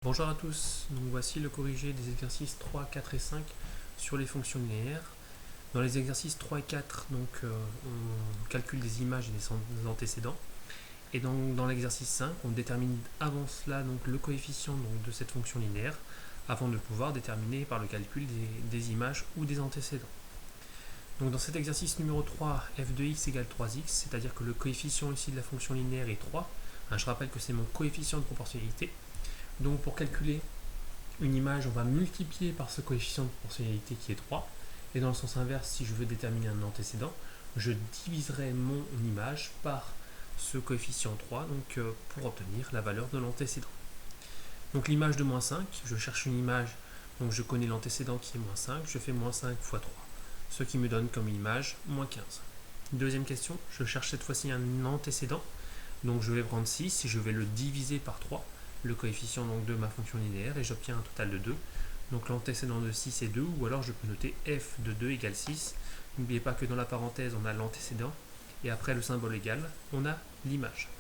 Bonjour à tous, donc voici le corrigé des exercices 3, 4 et 5 sur les fonctions linéaires. Dans les exercices 3 et 4, on calcule des images et des antécédents. Et donc dans l'exercice 5, on détermine avant cela le coefficient de cette fonction linéaire avant de pouvoir déterminer par le calcul des images ou des antécédents. Donc dans cet exercice numéro 3, f de x égale 3x, c'est-à-dire que le coefficient ici de la fonction linéaire est 3. Je rappelle que c'est mon coefficient de proportionnalité. Donc pour calculer une image, on va multiplier par ce coefficient de proportionnalité qui est 3. Et dans le sens inverse, si je veux déterminer un antécédent, je diviserai mon image par ce coefficient 3 pour obtenir la valeur de l'antécédent. Donc l'image de moins 5, je cherche une image, donc je connais l'antécédent qui est moins 5, je fais moins 5 fois 3, ce qui me donne comme image moins 15. Deuxième question, je cherche cette fois-ci un antécédent, donc je vais prendre 6 et je vais le diviser par 3, le coefficient de ma fonction linéaire, et j'obtiens un total de 2. Donc l'antécédent de 6 est 2, ou alors je peux noter f de 2 égale 6. N'oubliez pas que dans la parenthèse, on a l'antécédent, et après le symbole égal, on a l'image.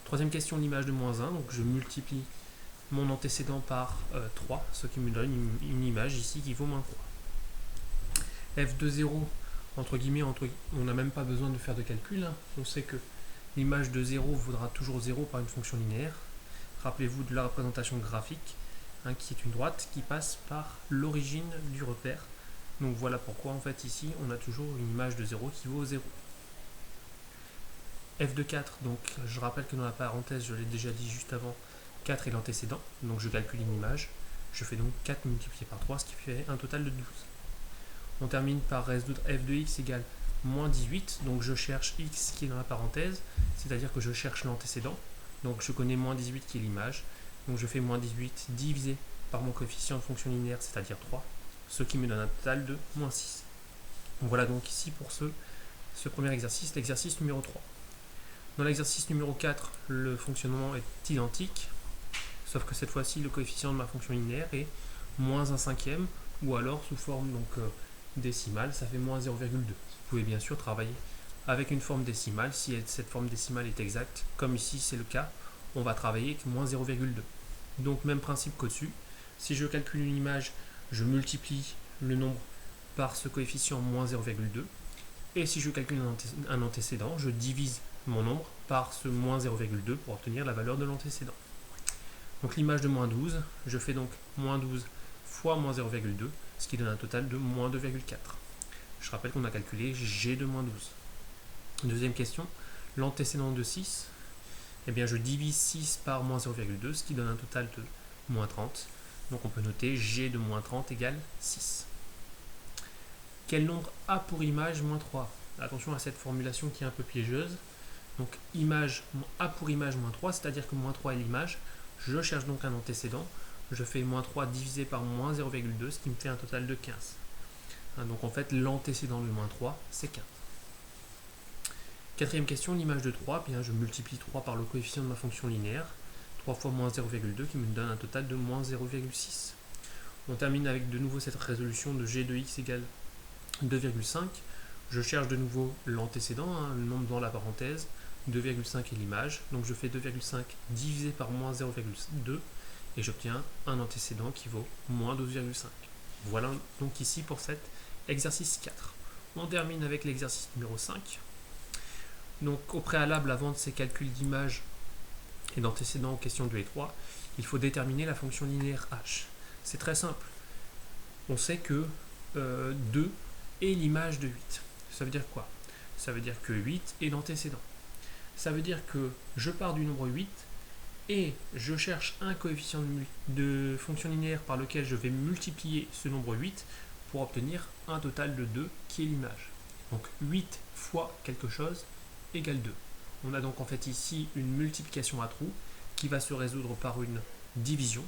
Troisième question, l'image de moins 1, donc je multiplie mon antécédent par 3, ce qui me donne une image ici qui vaut moins 3. f de 0, entre guillemets, on n'a même pas besoin de faire de calcul, on sait que l'image de 0 vaudra toujours 0 par une fonction linéaire. Rappelez-vous de la représentation graphique, qui est une droite qui passe par l'origine du repère. Donc voilà pourquoi en fait ici on a toujours une image de 0 qui vaut 0. f de 4, donc je rappelle que dans la parenthèse, je l'ai déjà dit juste avant, 4 est l'antécédent, donc je calcule une image, je fais donc 4 multiplié par 3, ce qui fait un total de 12. On termine par résoudre f de x égale moins 18, donc je cherche x qui est dans la parenthèse, c'est-à-dire que je cherche l'antécédent. Donc je connais moins 18 qui est l'image, donc je fais moins 18 divisé par mon coefficient de fonction linéaire, c'est-à-dire 3, ce qui me donne un total de moins 6. Donc voilà donc ici pour ce premier exercice, l'exercice numéro 3. Dans l'exercice numéro 4, le fonctionnement est identique, sauf que cette fois-ci le coefficient de ma fonction linéaire est moins 1 cinquième, ou alors sous forme décimale, ça fait moins 0,2. Vous pouvez bien sûr travailler avec une forme décimale, si cette forme décimale est exacte, comme ici c'est le cas, on va travailler avec moins 0,2. Donc même principe qu'au-dessus, si je calcule une image, je multiplie le nombre par ce coefficient moins 0,2, et si je calcule un antécédent, je divise mon nombre par ce moins 0,2 pour obtenir la valeur de l'antécédent. Donc l'image de moins 12, je fais donc moins 12 fois moins 0,2, ce qui donne un total de moins 2,4. Je rappelle qu'on a calculé g de moins 12. Deuxième question, l'antécédent de 6, eh bien je divise 6 par moins 0,2, ce qui donne un total de moins 30. Donc on peut noter g de moins 30 égale 6. Quel nombre a pour image moins 3? Attention à cette formulation qui est un peu piégeuse. Donc image a pour image moins 3, c'est-à-dire que moins 3 est l'image. Je cherche donc un antécédent. Je fais moins 3 divisé par moins 0,2, ce qui me fait un total de 15. Donc en fait, l'antécédent de moins 3, c'est 15. Quatrième question, l'image de 3, bien, je multiplie 3 par le coefficient de ma fonction linéaire, 3 fois moins 0,2 qui me donne un total de moins 0,6. On termine avec de nouveau cette résolution de g de x égale 2,5. Je cherche de nouveau l'antécédent, le nombre dans la parenthèse, 2,5 est l'image, donc je fais 2,5 divisé par moins 0,2 et j'obtiens un antécédent qui vaut moins 12,5. Voilà donc ici pour cet exercice 4. On termine avec l'exercice numéro 5. Donc au préalable, avant de ces calculs d'image et d'antécédents aux questions 2 et 3, il faut déterminer la fonction linéaire h. C'est très simple. On sait que 2 est l'image de 8. Ça veut dire quoi? Ça veut dire que 8 est l'antécédent. Ça veut dire que je pars du nombre 8 et je cherche un coefficient de fonction linéaire par lequel je vais multiplier ce nombre 8 pour obtenir un total de 2 qui est l'image. Donc 8 fois quelque chose égale 2. On a donc en fait ici une multiplication à trous qui va se résoudre par une division.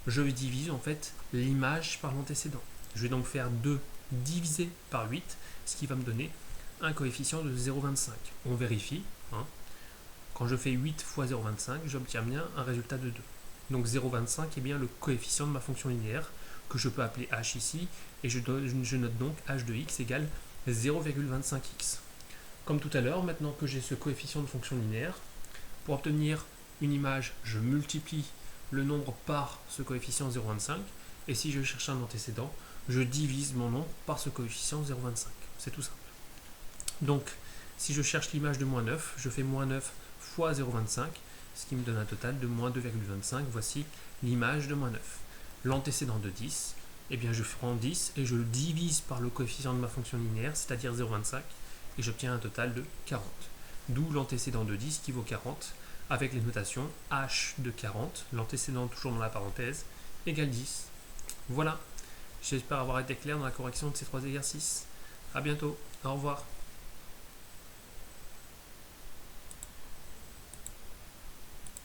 Je divise en fait l'image par l'antécédent. Je vais donc faire 2 divisé par 8, ce qui va me donner un coefficient de 0,25. On vérifie. Quand je fais 8 fois 0,25, j'obtiens bien un résultat de 2. Donc 0,25 est bien le coefficient de ma fonction linéaire, que je peux appeler h ici, et je note donc h de x égale 0,25x. Comme tout à l'heure, maintenant que j'ai ce coefficient de fonction linéaire, pour obtenir une image, je multiplie le nombre par ce coefficient 0,25. Et si je cherche un antécédent, je divise mon nombre par ce coefficient 0,25. C'est tout simple. Donc, si je cherche l'image de moins 9, je fais moins 9 fois 0,25, ce qui me donne un total de moins 2,25. Voici l'image de moins 9. L'antécédent de 10, eh bien je prends 10 et je le divise par le coefficient de ma fonction linéaire, c'est-à-dire 0,25, et j'obtiens un total de 40. D'où l'antécédent de 10 qui vaut 40, avec les notations h de 40, l'antécédent toujours dans la parenthèse, égale 10. Voilà, j'espère avoir été clair dans la correction de ces trois exercices. A bientôt, au revoir.